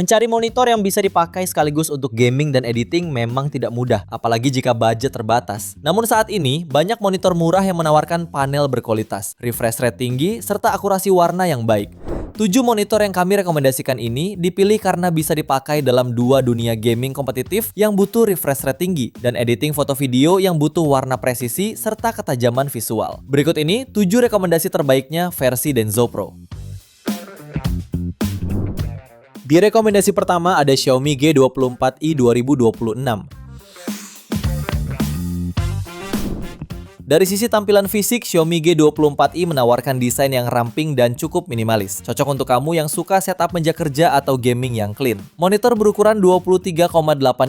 Mencari monitor yang bisa dipakai sekaligus untuk gaming dan editing memang tidak mudah, apalagi jika budget terbatas. Namun saat ini, banyak monitor murah yang menawarkan panel berkualitas, refresh rate tinggi, serta akurasi warna yang baik. 7 monitor yang kami rekomendasikan ini dipilih karena bisa dipakai dalam dua dunia gaming kompetitif yang butuh refresh rate tinggi dan editing foto video yang butuh warna presisi serta ketajaman visual. Berikut ini 7 rekomendasi terbaiknya versi Denso Pro. Di rekomendasi pertama ada Xiaomi G24i 2026. Dari sisi tampilan fisik, Xiaomi G24i menawarkan desain yang ramping dan cukup minimalis. Cocok untuk kamu yang suka setup meja kerja atau gaming yang clean. Monitor berukuran 23,8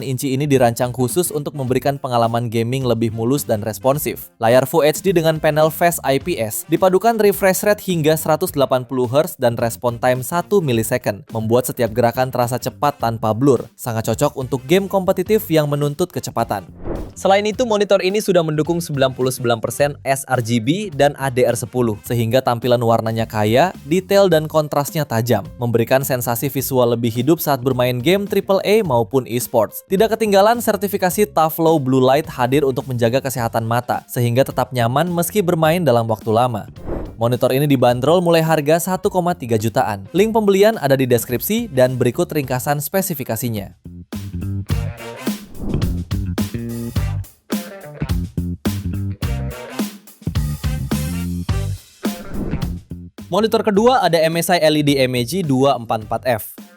inci ini dirancang khusus untuk memberikan pengalaman gaming lebih mulus dan responsif. Layar Full HD dengan panel Face IPS dipadukan refresh rate hingga 180Hz dan respon time 1 milisecond, membuat setiap gerakan terasa cepat tanpa blur. Sangat cocok untuk game kompetitif yang menuntut kecepatan. Selain itu, monitor ini sudah mendukung 99% sRGB dan ADR10, sehingga tampilan warnanya kaya, detail dan kontrasnya tajam, memberikan sensasi visual lebih hidup saat bermain game AAA maupun e-sports. Tidak ketinggalan, sertifikasi Tough Low Blue Light hadir untuk menjaga kesehatan mata, sehingga tetap nyaman meski bermain dalam waktu lama. Monitor ini dibanderol mulai harga 1,3 jutaan. Link pembelian ada di deskripsi dan berikut ringkasan spesifikasinya. Monitor kedua ada MSI LED MEG 244F.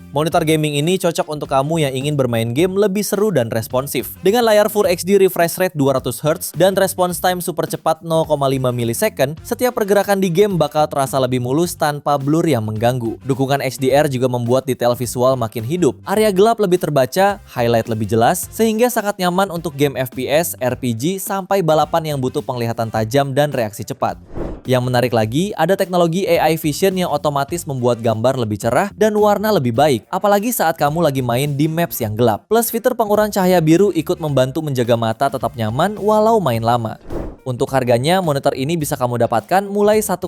Monitor gaming ini cocok untuk kamu yang ingin bermain game lebih seru dan responsif. Dengan layar Full HD refresh rate 200Hz dan response time super cepat 0,5 milisecond, setiap pergerakan di game bakal terasa lebih mulus tanpa blur yang mengganggu. Dukungan HDR juga membuat detail visual makin hidup. Area gelap lebih terbaca, highlight lebih jelas, sehingga sangat nyaman untuk game FPS, RPG, sampai balapan yang butuh penglihatan tajam dan reaksi cepat. Yang menarik lagi, ada teknologi AI Vision yang otomatis membuat gambar lebih cerah dan warna lebih baik, apalagi saat kamu lagi main di maps yang gelap. Plus fitur pengurangan cahaya biru ikut membantu menjaga mata tetap nyaman walau main lama. Untuk harganya, monitor ini bisa kamu dapatkan mulai 1,6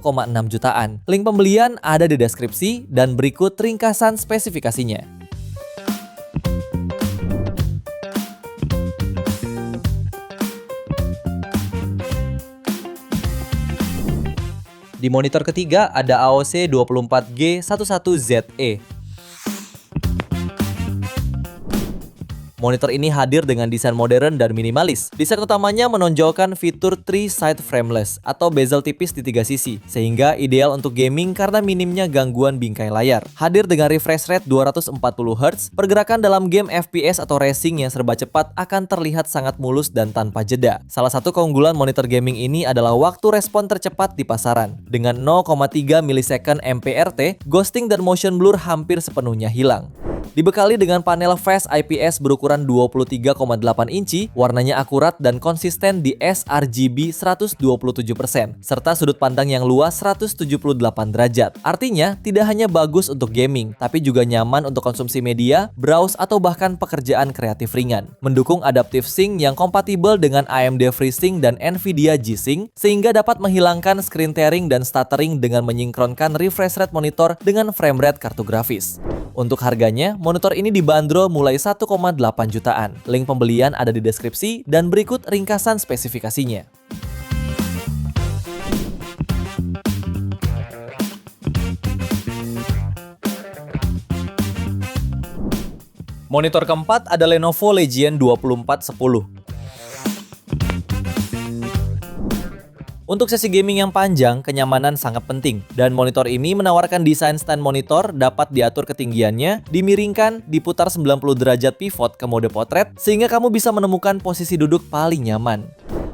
jutaan. Link pembelian ada di deskripsi dan berikut ringkasan spesifikasinya. Di monitor ketiga ada AOC 24G11ZE. Monitor ini hadir dengan desain modern dan minimalis. Desain utamanya menonjolkan fitur 3-side frameless atau bezel tipis di 3 sisi, sehingga ideal untuk gaming karena minimnya gangguan bingkai layar. Hadir dengan refresh rate 240Hz, pergerakan dalam game FPS atau racing yang serba cepat akan terlihat sangat mulus dan tanpa jeda. Salah satu keunggulan monitor gaming ini adalah waktu respon tercepat di pasaran. Dengan 0,3 milisecond MPRT, ghosting dan motion blur hampir sepenuhnya hilang. Dibekali dengan panel Face IPS berukuran 23,8 inci, warnanya akurat dan konsisten di sRGB 127%, serta sudut pandang yang luas 178 derajat. Artinya, tidak hanya bagus untuk gaming, tapi juga nyaman untuk konsumsi media, browse, atau bahkan pekerjaan kreatif ringan. Mendukung Adaptive Sync yang kompatibel dengan AMD FreeSync dan Nvidia G-Sync, sehingga dapat menghilangkan screen tearing dan stuttering dengan menyinkronkan refresh rate monitor dengan frame rate kartu grafis. Untuk harganya, monitor ini dibanderol mulai 1,8 jutaan. Link pembelian ada di deskripsi dan berikut ringkasan spesifikasinya. Monitor keempat ada Lenovo Legion 2410. Untuk sesi gaming yang panjang, kenyamanan sangat penting. Dan monitor ini menawarkan desain stand monitor dapat diatur ketinggiannya, dimiringkan, diputar 90 derajat pivot ke mode potret, sehingga kamu bisa menemukan posisi duduk paling nyaman.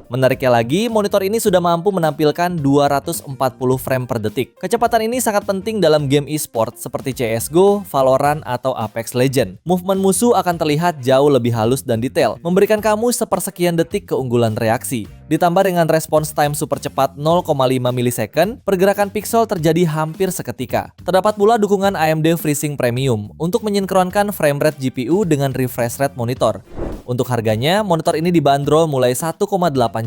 Menariknya lagi, monitor ini sudah mampu menampilkan 240 frame per detik. Kecepatan ini sangat penting dalam game e-sport seperti CSGO, Valorant, atau Apex Legends. Movement musuh akan terlihat jauh lebih halus dan detail, memberikan kamu sepersekian detik keunggulan reaksi. Ditambah dengan response time super cepat 0,5 milisecond, pergerakan pixel terjadi hampir seketika. Terdapat pula dukungan AMD FreeSync Premium untuk menyinkronkan frame rate GPU dengan refresh rate monitor. Untuk harganya, monitor ini dibanderol mulai 1,8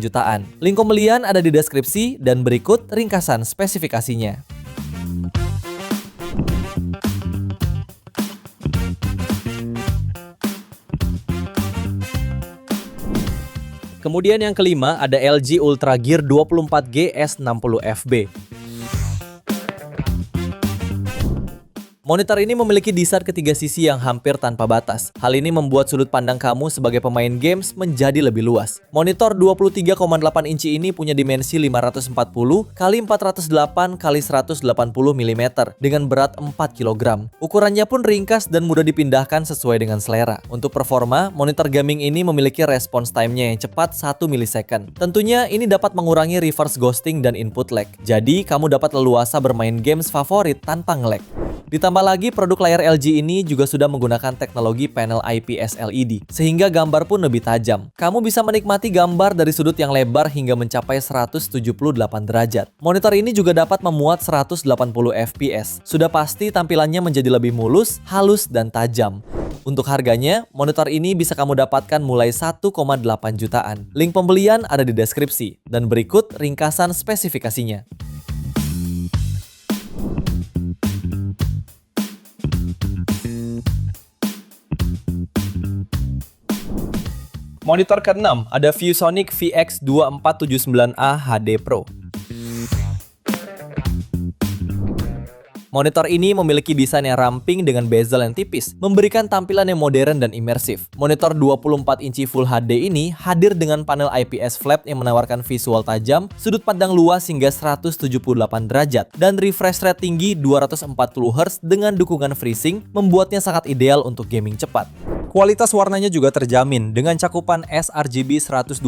jutaan. Link pembelian ada di deskripsi dan berikut ringkasan spesifikasinya. Kemudian yang kelima ada LG Ultra Gear 24G S60FB. Monitor ini memiliki desain ketiga sisi yang hampir tanpa batas. Hal ini membuat sudut pandang kamu sebagai pemain games menjadi lebih luas. Monitor 23,8 inci ini punya dimensi 540 x 408 x 180 mm dengan berat 4 kg. Ukurannya pun ringkas dan mudah dipindahkan sesuai dengan selera. Untuk performa, monitor gaming ini memiliki response time-nya yang cepat 1 milisecond. Tentunya ini dapat mengurangi reverse ghosting dan input lag. Jadi, kamu dapat leluasa bermain games favorit tanpa nge-lag. Ditambah lagi, produk layar LG ini juga sudah menggunakan teknologi panel IPS LED, sehingga gambar pun lebih tajam. Kamu bisa menikmati gambar dari sudut yang lebar hingga mencapai 178 derajat. Monitor ini juga dapat memuat 180 fps. Sudah pasti tampilannya menjadi lebih mulus, halus, dan tajam. Untuk harganya, monitor ini bisa kamu dapatkan mulai 1,8 jutaan. Link pembelian ada di deskripsi, dan berikut ringkasan spesifikasinya. Monitor ke-6 ada ViewSonic VX2479A HD Pro. Monitor ini memiliki desain yang ramping dengan bezel yang tipis, memberikan tampilan yang modern dan imersif. Monitor 24 inci Full HD ini hadir dengan panel IPS flat yang menawarkan visual tajam, sudut pandang luas hingga 178 derajat, dan refresh rate tinggi 240 Hz dengan dukungan FreeSync, membuatnya sangat ideal untuk gaming cepat. Kualitas warnanya juga terjamin dengan cakupan sRGB 102%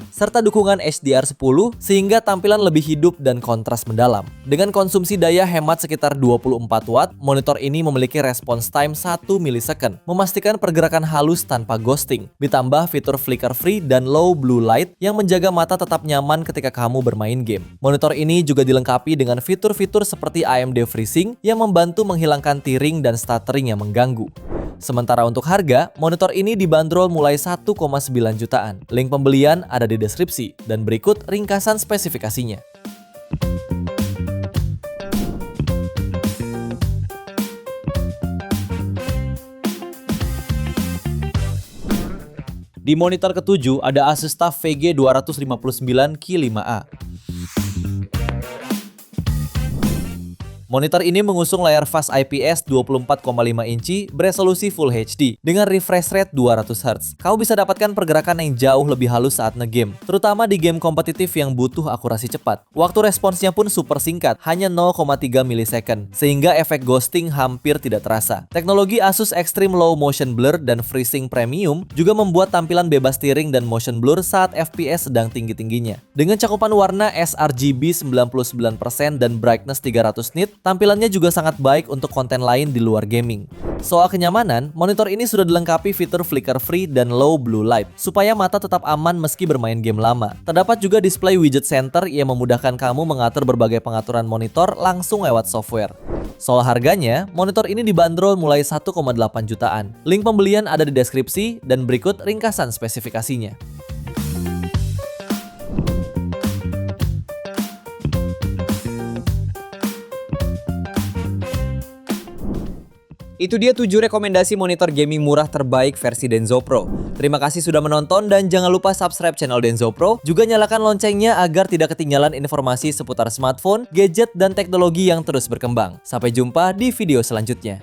serta dukungan HDR10 sehingga tampilan lebih hidup dan kontras mendalam. Dengan konsumsi daya hemat sekitar 24 watt, monitor ini memiliki response time 1 milisecond, memastikan pergerakan halus tanpa ghosting. Ditambah fitur flicker free dan low blue light yang menjaga mata tetap nyaman ketika kamu bermain game. Monitor ini juga dilengkapi dengan fitur-fitur seperti AMD FreeSync yang membantu menghilangkan tearing dan stuttering yang mengganggu. Sementara untuk harga, monitor ini dibanderol mulai 1,9 jutaan. Link pembelian ada di deskripsi, dan berikut ringkasan spesifikasinya. Di monitor ke-7 ada Asus TUF VG259Q5A. Monitor ini mengusung layar Fast IPS 24,5 inci beresolusi Full HD dengan refresh rate 200 Hz. Kamu bisa dapatkan pergerakan yang jauh lebih halus saat nge-game, terutama di game kompetitif yang butuh akurasi cepat. Waktu responsnya pun super singkat, hanya 0,3 milisecond, sehingga efek ghosting hampir tidak terasa. Teknologi Asus Extreme Low Motion Blur dan FreeSync Premium juga membuat tampilan bebas tearing dan motion blur saat FPS sedang tinggi-tingginya. Dengan cakupan warna sRGB 99% dan brightness 300 nit, tampilannya juga sangat baik untuk konten lain di luar gaming. Soal kenyamanan, monitor ini sudah dilengkapi fitur flicker free dan low blue light, supaya mata tetap aman meski bermain game lama. Terdapat juga display widget center yang memudahkan kamu mengatur berbagai pengaturan monitor langsung lewat software. Soal harganya, monitor ini dibanderol mulai 1,8 jutaan. Link pembelian ada di deskripsi, dan berikut ringkasan spesifikasinya. Itu dia 7 rekomendasi monitor gaming murah terbaik versi Denso Pro. Terima kasih sudah menonton dan jangan lupa subscribe channel Denso Pro. Juga nyalakan loncengnya agar tidak ketinggalan informasi seputar smartphone, gadget, dan teknologi yang terus berkembang. Sampai jumpa di video selanjutnya.